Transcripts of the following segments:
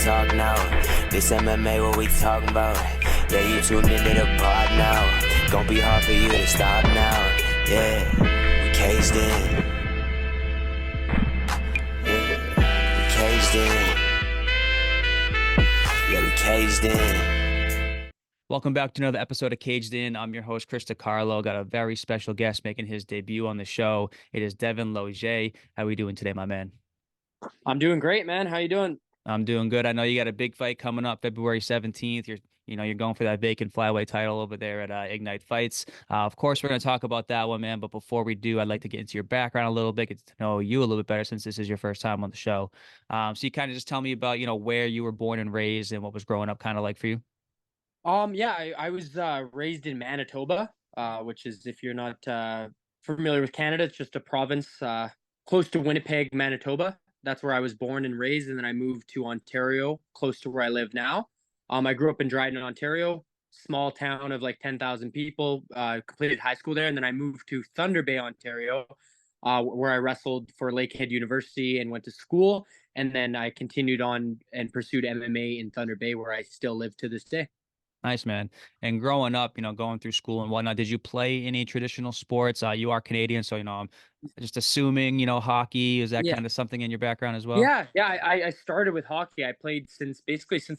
talk now. This MMA, what we talking about? Yeah, you tuned into the pod now. Gonna be hard for you to stop now. Yeah, we caged in. Yeah, we caged in. Yeah, we caged in. Welcome back to another episode of Caged In. I'm your host, Chris DiCarlo. Got a very special guest making his debut on the show. It is Devon Lozej. How are we doing today, my man? I'm doing great, man. How you doing? I'm doing good. I know you got a big fight coming up February 17th. You're going for that Vacant Flyweight Title over there at Ignite Fights. Of course, we're going to talk about that one, man. But before we do, I'd like to get into your background a little bit, get to know you a little bit better since this is your first time on the show. So you kind of just tell me about, where you were born and raised and what was growing up kind of like for you. I was raised in Manitoba, which is, if you're not familiar with Canada, it's just a province close to Winnipeg, Manitoba. That's where I was born and raised, and then I moved to Ontario, close to where I live now. I grew up in Dryden, Ontario, small town of like 10,000 people. Completed high school there, and then I moved to Thunder Bay, Ontario, where I wrestled for Lakehead University and went to school. And then I continued on and pursued MMA in Thunder Bay, where I still live to this day. Nice, man. And growing up, going through school and whatnot, did you play any traditional sports? You are Canadian, so, I'm just assuming, hockey, is that Yeah. kind of something in your background as well? I started with hockey. I played since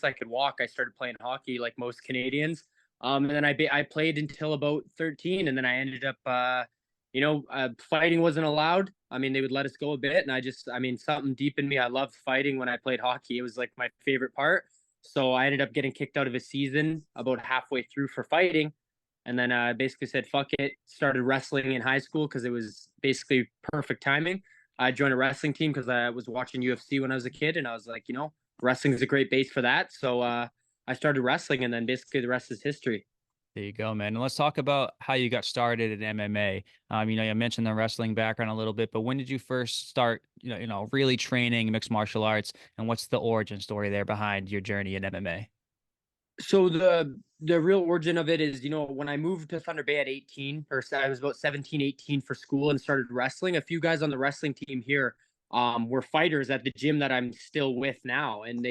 I could walk. I started playing hockey like most Canadians. And then I played until about 13, and then I ended up, fighting wasn't allowed. I mean, they would let us go a bit, and something deep in me, I loved fighting when I played hockey. It was like my favorite part. So I ended up getting kicked out of a season about halfway through for fighting. And then I basically said, fuck it. Started wrestling in high school because it was basically perfect timing. I joined a wrestling team because I was watching UFC when I was a kid. And I was like, wrestling is a great base for that. So I started wrestling, and then basically the rest is history. There you go, man. And let's talk about how you got started in MMA. You mentioned the wrestling background a little bit, but when did you first start, really training mixed martial arts, and what's the origin story there behind your journey in MMA? So the real origin of it is, when I moved to Thunder Bay at 18, or I was about 17, 18 for school and started wrestling, a few guys on the wrestling team here were fighters at the gym that I'm still with now. And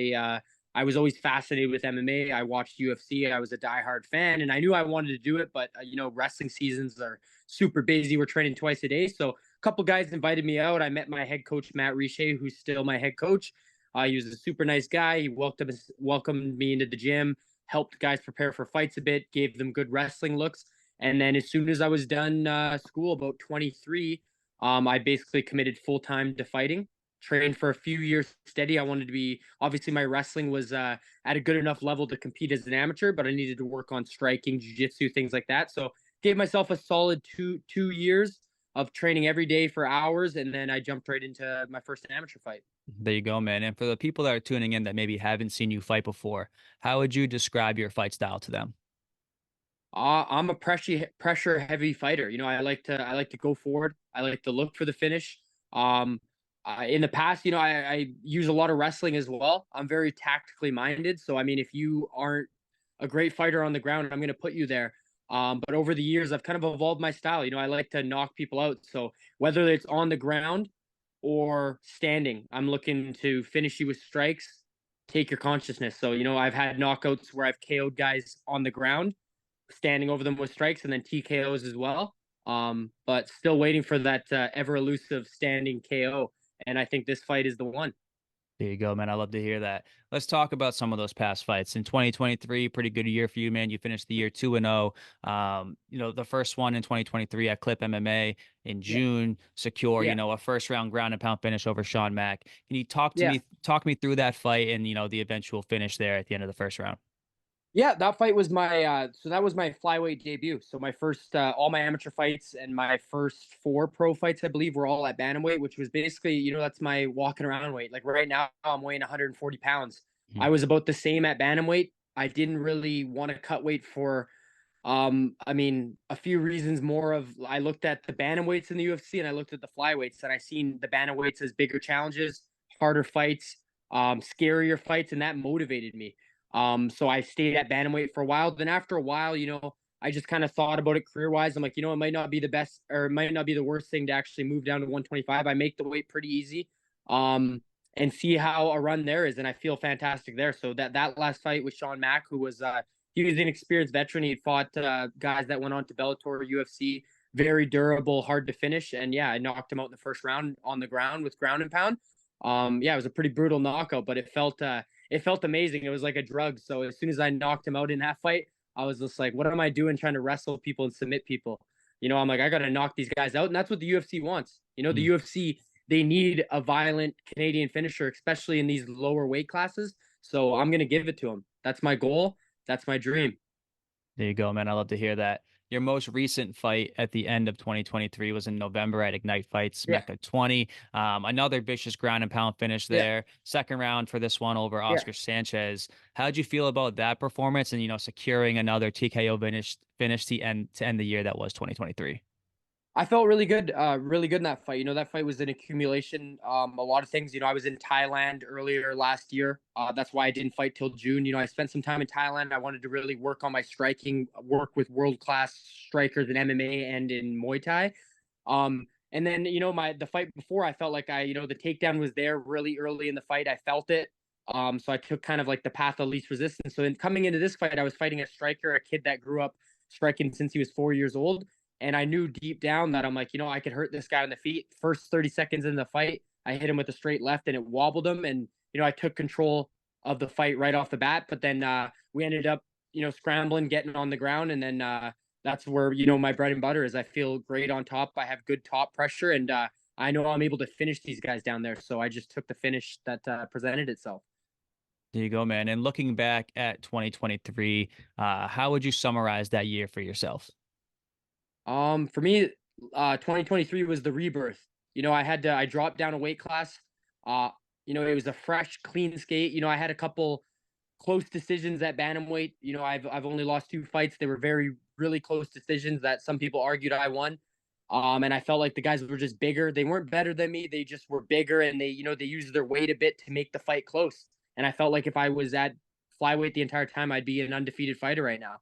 I was always fascinated with MMA. I watched UFC. I was a diehard fan, and I knew I wanted to do it, but wrestling seasons are super busy. We're training twice a day. So a couple guys invited me out. I met my head coach, Matt Riche, who's still my head coach. He was a super nice guy. He welcomed me into the gym, helped guys prepare for fights a bit, gave them good wrestling looks. And then as soon as I was done school, about 23, I basically committed full-time to fighting, trained for a few years steady. I wanted to be, obviously my wrestling was at a good enough level to compete as an amateur, but I needed to work on striking, jiu-jitsu, things like that. So gave myself a solid two years of training every day for hours. And then I jumped right into my first amateur fight. There you go, man. And for the people that are tuning in that maybe haven't seen you fight before, how would you describe your fight style to them? I'm a pressure heavy fighter. I like to go forward. I like to look for the finish. In the past, I use a lot of wrestling as well. I'm very tactically minded. So, if you aren't a great fighter on the ground, I'm going to put you there. But over the years, I've kind of evolved my style. I like to knock people out. So whether it's on the ground or standing, I'm looking to finish you with strikes, take your consciousness. So, I've had knockouts where I've KO'd guys on the ground, standing over them with strikes, and then TKOs as well. But still waiting for that ever elusive standing KO. And I think this fight is the one. There you go, man. I love to hear that. Let's talk about some of those past fights. In 2023, pretty good year for you, man. You finished the year 2-0. The first one in 2023 at Clip MMA in June, secure, a first round ground and pound finish over Sean Mack. Can you talk me through that fight and, the eventual finish there at the end of the first round? Yeah, that fight was my that was my flyweight debut. So my first all my amateur fights and my first 4 pro fights, I believe, were all at bantamweight, which was basically, that's my walking around weight. Like right now I'm weighing 140 pounds. Mm-hmm. I was about the same at bantamweight. I didn't really want to cut weight for a few reasons. More of, I looked at the bantamweights in the UFC and I looked at the flyweights, and I seen the bantamweights as bigger challenges, harder fights, scarier fights, and that motivated me. So I stayed at bantamweight for a while. Then after a while, I just kind of thought about it career-wise. I'm like, it might not be the best, or it might not be the worst thing to actually move down to 125. I make the weight pretty easy. and see how a run there is. And I feel fantastic there. So that last fight with Sean Mack, who was he was an experienced veteran. He fought guys that went on to Bellator, UFC, very durable, hard to finish. And yeah, I knocked him out in the first round on the ground with ground and pound. Yeah, it was a pretty brutal knockout, but it felt amazing. It was like a drug. So as soon as I knocked him out in that fight, I was just like, what am I doing trying to wrestle people and submit people? I'm like, I got to knock these guys out. And that's what the UFC wants. The UFC, they need a violent Canadian finisher, especially in these lower weight classes. So I'm going to give it to them. That's my goal. That's my dream. There you go, man. I love to hear that. Your most recent fight at the end of 2023 was in November at Ignite Fights, Yeah. Mecca 20. Another vicious ground and pound finish there. Yeah. Second round for this one over Yeah. Oscar Sanchez. How'd you feel about that performance and, securing another TKO finish to end the year that was 2023? I felt really good in that fight. That fight was an accumulation, a lot of things. I was in Thailand earlier last year. That's why I didn't fight till June. I spent some time in Thailand. I wanted to really work on my striking, work with world-class strikers in MMA and in Muay Thai. And then, the fight before, I felt like the takedown was there really early in the fight. I felt it. So I took kind of like the path of least resistance. So coming into this fight, I was fighting a striker, a kid that grew up striking since he was 4 years old. And I knew deep down that I'm like, I could hurt this guy on the feet. First 30 seconds in the fight, I hit him with a straight left and it wobbled him. And, I took control of the fight right off the bat. But then we ended up, scrambling, getting on the ground. And then that's where, my bread and butter is. I feel great on top. I have good top pressure. And I know I'm able to finish these guys down there. So I just took the finish that presented itself. There you go, man. And looking back at 2023, how would you summarize that year for yourself? For me, 2023 was the rebirth. I dropped down a weight class. It was a fresh, clean skate. I had a couple close decisions at bantamweight. I've only lost 2 fights. They were really close decisions that some people argued I won. And I felt like the guys were just bigger. They weren't better than me. They just were bigger, and they used their weight a bit to make the fight close. And I felt like if I was at flyweight the entire time, I'd be an undefeated fighter right now.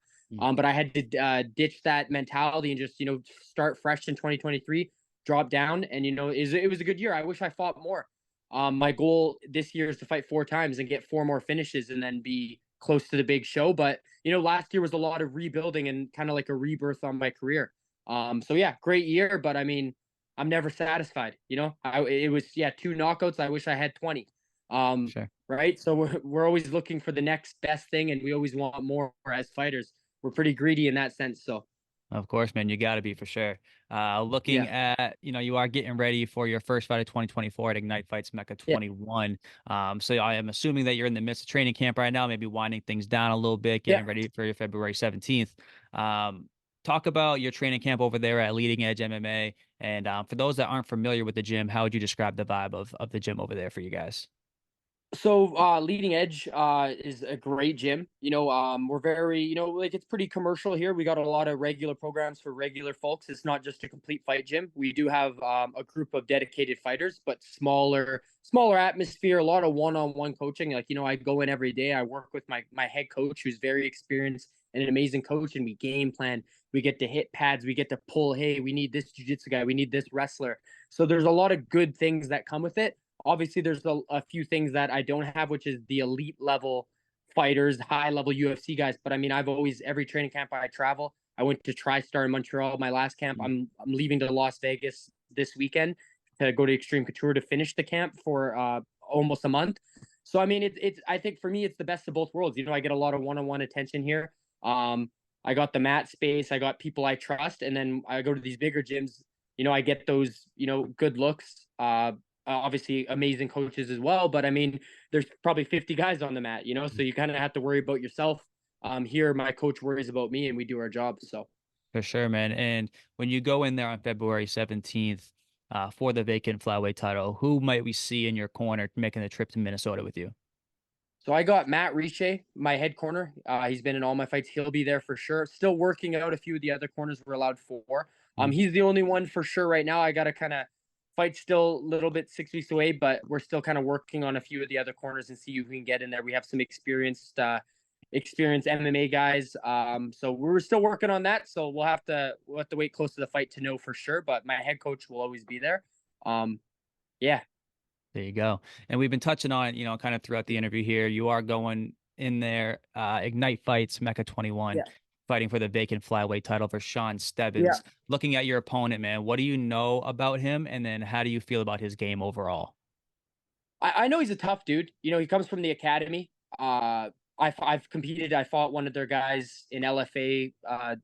But I had to ditch that mentality and just, start fresh in 2023, drop down. And, it was a good year. I wish I fought more. My goal this year is to fight 4 times and get 4 more finishes and then be close to the big show. But, last year was a lot of rebuilding and kind of like a rebirth on my career. So, yeah, great year. But, I mean, I'm never satisfied. It was 2 knockouts. I wish I had 20. Sure. Right. So we're always looking for the next best thing. And we always want more as fighters. We're pretty greedy in that sense. So, of course, man, you got to be for sure. Looking at, you are getting ready for your first fight of 2024 at Ignite Fights Mecca 21. So I am assuming that you're in the midst of training camp right now, maybe winding things down a little bit, getting ready for your February 17th. Talk about your training camp over there at Leading Edge MMA. And for those that aren't familiar with the gym, how would you describe the vibe of the gym over there for you guys? So Leading Edge is a great gym. We're very, like it's pretty commercial here. We got a lot of regular programs for regular folks. It's not just a complete fight gym. We do have a group of dedicated fighters, but smaller atmosphere, a lot of one-on-one coaching. Like, I go in every day. I work with my head coach, who's very experienced and an amazing coach, and we game plan. We get to hit pads. We get to pull, hey, we need this jiu-jitsu guy. We need this wrestler. So there's a lot of good things that come with it. Obviously, there's a few things that I don't have, which is the elite level fighters, high level UFC guys. But I mean, every training camp I travel. I went to TriStar in Montreal, my last camp. I'm leaving to Las Vegas this weekend to go to Extreme Couture to finish the camp for almost a month. So I mean, I think for me, it's the best of both worlds. I get a lot of one-on-one attention here. I got the mat space. I got people I trust, and then I go to these bigger gyms. I get those good looks. Obviously amazing coaches as well, but I mean, there's probably 50 guys on the mat, so you kind of have to worry about yourself. Here, my coach worries about me and we do our job. So For sure, man. And when you go in there on February 17th for the vacant flyweight title, who might we see in your corner making the trip to Minnesota with you? So I got Matt Riche, my head corner. He's been in all my fights. He'll be there for sure. Still working out a few of the other corners we're allowed 4. He's the only one for sure right now. I got to kind of fight still a little bit 6 weeks away, but we're still kind of working on a few of the other corners and see who we can get in there. We have some experienced MMA guys. So we're still working on that. So we'll have to wait close to the fight to know for sure. But my head coach will always be there. Yeah. There you go. And we've been touching on, kind of throughout the interview here. You are going in there, Ignite Fights, Mecca 21, Yeah. fighting for the vacant flyweight title for Sean Yeah. Stebbins. Looking at your opponent, man, what do you know about him? And then how do you feel about his game overall? I know he's a tough dude. He comes from the academy. I've competed. I fought one of their guys in LFA,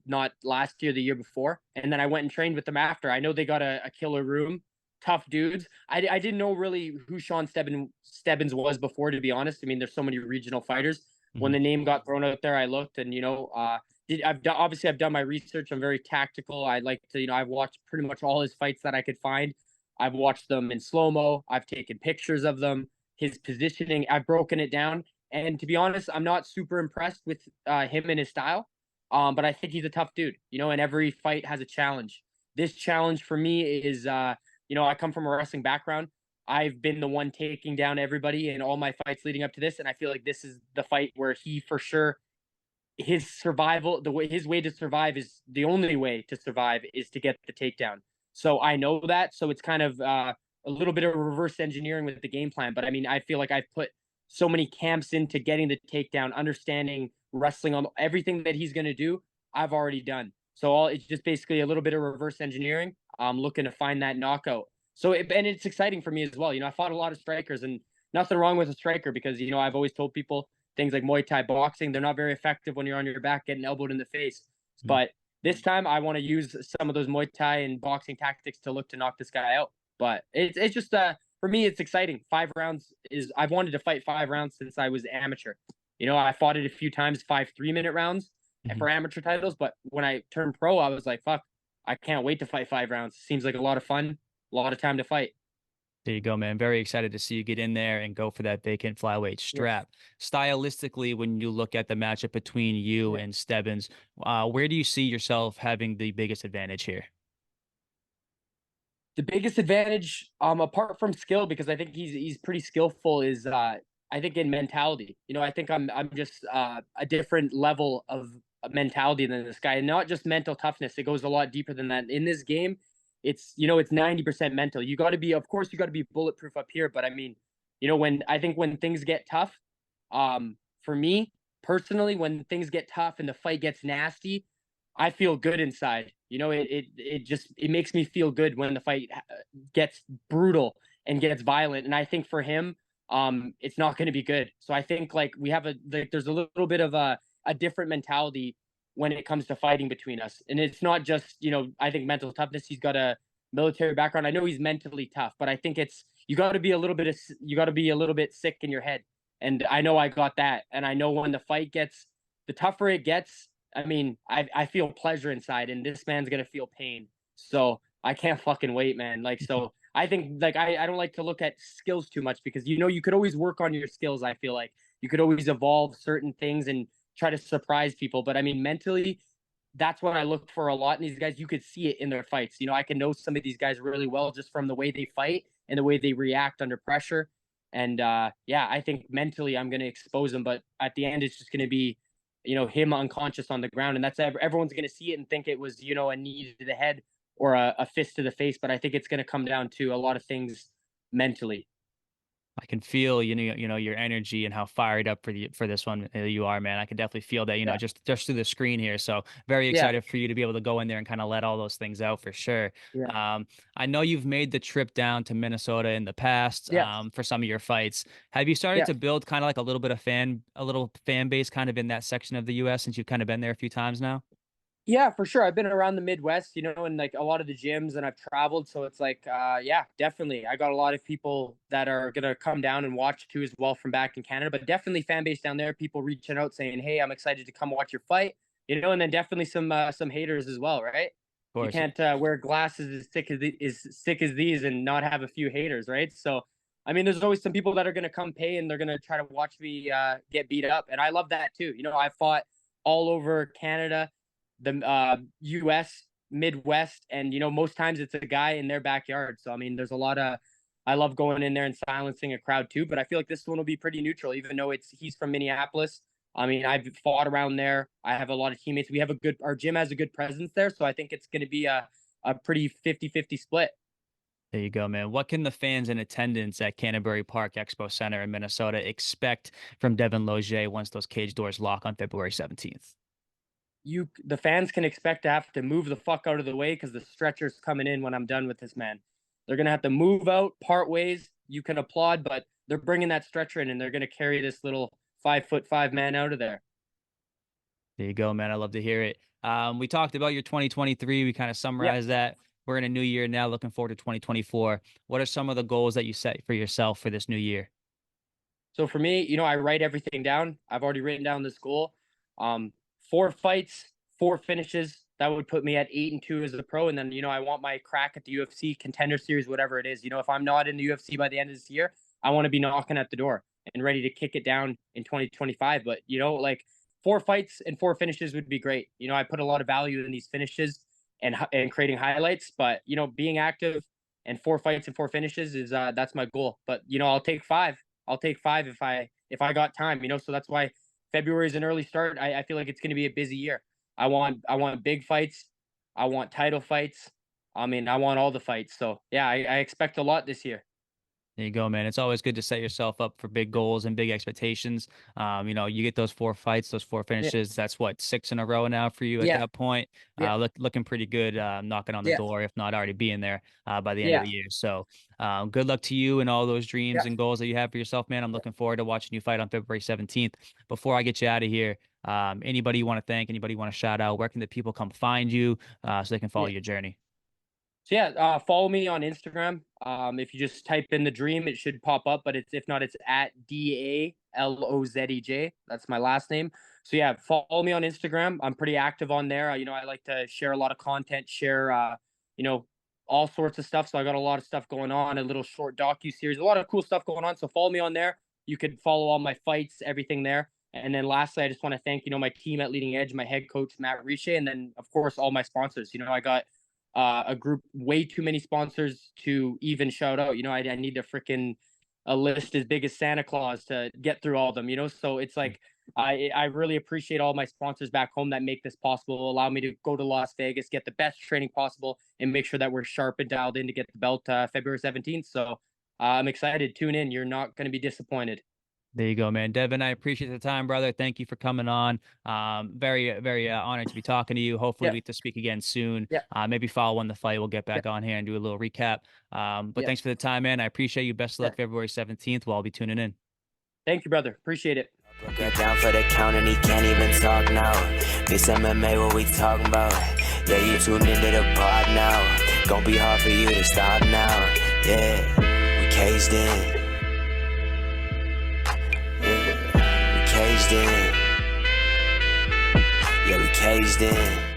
not last year, the year before, and then I went and trained with them after. I know they got a killer room, tough dudes. I didn't know really who Sean Stebbins was before, to be honest. I mean, there's so many regional fighters. When Mhm. the name got thrown out there, I looked, and I've done my research. I'm very tactical. I like to, I've watched pretty much all his fights that I could find. I've watched them in slow mo. I've taken pictures of them. His positioning, I've broken it down. And to be honest, I'm not super impressed with him and his style. But I think he's a tough dude, and every fight has a challenge. This challenge for me is, I come from a wrestling background. I've been the one taking down everybody in all my fights leading up to this. And I feel like this is the fight where he for sure, his survival, his way to survive is the only way to survive is to get the takedown. So I know that. So it's kind of a little bit of reverse engineering with the game plan. But I mean, I feel like I've put so many camps into getting the takedown, understanding wrestling on everything that he's going to do. I've already done. So it's just basically a little bit of reverse engineering. I'm looking to find that knockout. And it's exciting for me as well. I fought a lot of strikers, and nothing wrong with a striker because I've always told people things like Muay Thai boxing, they're not very effective when you're on your back getting elbowed in the face. But this time I want to use some of those Muay Thai and boxing tactics to look to knock this guy out. But it's just for me it's exciting. 5 rounds is I've wanted to fight 5 rounds since I was amateur. I fought it a few times, 5 3-minute rounds Mhm. for amateur titles. But when I turned pro, I was like, fuck, I can't wait to fight 5 rounds. Seems like a lot of fun, a lot of time to fight. There you go, man. Very excited to see you get in there and go for that vacant flyweight Yeah. strap. Stylistically, when you look at the matchup between you Yeah. and Stebbins, where do you see yourself having the biggest advantage here? The biggest advantage, apart from skill, because I think he's pretty skillful, is I think in mentality. I think I'm just a different level of mentality than this guy, and not just mental toughness. It goes a lot deeper than that. In this game, it's 90% mental. You got to be, of course, you got to be bulletproof up here, but I mean, when things get tough, for me personally, when things get tough and the fight gets nasty, I feel good inside. It makes me feel good when the fight gets brutal and gets violent. And I think for him, it's not going to be good. So I think like there's a little bit of a different mentality when it comes to fighting between us. And it's not just, I think mental toughness. He's got a military background. I know he's mentally tough, but I think you got to be you got to be a little bit sick in your head. And I know I got that. And I know when the tougher it gets, I mean, I feel pleasure inside, and this man's gonna feel pain. So I can't fucking wait, man. Like, so I think like I don't like to look at skills too much because you could always work on your skills. I feel like you could always evolve certain things and try to surprise people. But I mean, mentally, that's what I look for a lot in these guys. You could see it in their fights. I can know some of these guys really well just from the way they fight and the way they react under pressure. And yeah, I think mentally I'm gonna expose them, but at the end it's just gonna be him unconscious on the ground. And that's everyone's going to see it and think it was, a knee to the head or a fist to the face. But I think it's going to come down to a lot of things mentally. I can feel your energy and how fired up for this one you are, man. I can definitely feel that, Yeah. just through the screen here. So very Yeah. excited for you to be able to go in there and kind of let all those things out for sure. Yeah. I know you've made the trip down to Minnesota in the past, Yeah. for some of your fights. Have you started Yeah. to build kind of like a little fan base kind of in that section of the U.S. since you've kind of been there a few times now? Yeah, for sure. I've been around the Midwest, and like a lot of the gyms, and I've traveled. So it's like, yeah, definitely. I got a lot of people that are going to come down and watch too as well from back in Canada, but definitely fan base down there. People reaching out saying, hey, I'm excited to come watch your fight, and then definitely some haters as well, right? Of You course. can't wear glasses as sick as these and not have a few haters, right? So, I mean, there's always some people that are going to come pay and they're going to try to watch me get beat up. And I love that too. I fought all over Canada, the US, Midwest, and most times it's a guy in their backyard. So I mean, there's a lot of I love going in there and silencing a crowd too, but I feel like this one will be pretty neutral, even though he's from Minneapolis. I mean, I've fought around there. I have a lot of teammates. Our gym has a good presence there, so I think it's going to be a pretty 50-50 split. There you go, man. What can the fans in attendance at Canterbury Park Expo Center in Minnesota expect from Devon Lozej once those cage doors lock on February 17th? The fans can expect to have to move the fuck out of the way because the stretcher's coming in when I'm done with this man. They're gonna have to move out, part ways. You can applaud, but they're bringing that stretcher in and they're gonna carry this little 5'5" man out of there. There you go, man. I love to hear it. We talked about your 2023. We kind of Yeah. summarized that. We're in a new year now, looking forward to 2024. What are some of the goals that you set for yourself for this new year? So for me, I write everything down. I've already written down this goal. 4 fights, 4 finishes. That would put me at 8-2 as a pro. And then, I want my crack at the UFC Contender Series, whatever it is. If I'm not in the UFC by the end of this year, I want to be knocking at the door and ready to kick it down in 2025. But, like 4 fights and 4 finishes would be great. I put a lot of value in these finishes and creating highlights. But, being active and 4 fights and 4 finishes is that's my goal. But, I'll take 5. I'll take 5 if I got time, so that's why February is an early start. I feel like it's going to be a busy year. I want big fights. I want title fights. I mean, I want all the fights. So yeah, I expect a lot this year. There you go, man. It's always good to set yourself up for big goals and big expectations. You get those 4 fights, those 4 finishes. That's what, 6 in a row now for you at Yeah. that point. Yeah. Looking pretty good, knocking on the Yeah. door, if not already being there by the end Yeah. of the year. So good luck to you and all those dreams Yeah. and goals that you have for yourself, man. I'm looking forward to watching you fight on February 17th. Before I get you out of here, anybody you want to thank, anybody you want to shout out, where can the people come find you so they can follow Yeah. your journey? So yeah, follow me on Instagram. If you just type in the dream, it should pop up. But if not, it's at DALOZEJ. That's my last name. So yeah, follow me on Instagram. I'm pretty active on there. I like to share a lot of content, share all sorts of stuff. So I got a lot of stuff going on, a little short docu-series, a lot of cool stuff going on. So follow me on there. You could follow all my fights, everything there. And then lastly, I just want to thank, my team at Leading Edge, my head coach, Matt Riche, and then of course, all my sponsors. I got a group, way too many sponsors to even shout out. I need to freaking a list as big as Santa Claus to get through all of them, so it's like I really appreciate all my sponsors back home that make this possible, allow me to go to Las Vegas, get the best training possible, and make sure that we're sharp and dialed in to get the belt February 17th. So I'm excited. Tune in. You're not going to be disappointed. There you go, man. Devon, I appreciate the time, brother. Thank you for coming on. Very, very honored to be talking to you. Hopefully Yeah. we get to speak again soon. Yeah. Maybe following the fight, we'll get back on here and do a little recap. But Yeah. thanks for the time, man. I appreciate you. Best of luck February 17th. We'll all be tuning in. Thank you, brother. Appreciate it. Get down for the count and he can't even talk now. This MMA, what we talking about? Yeah, you tuned into the pod now. Gonna be hard for you to stop now. Yeah, we caged in. Yeah, we caged in. Yeah, we caged in.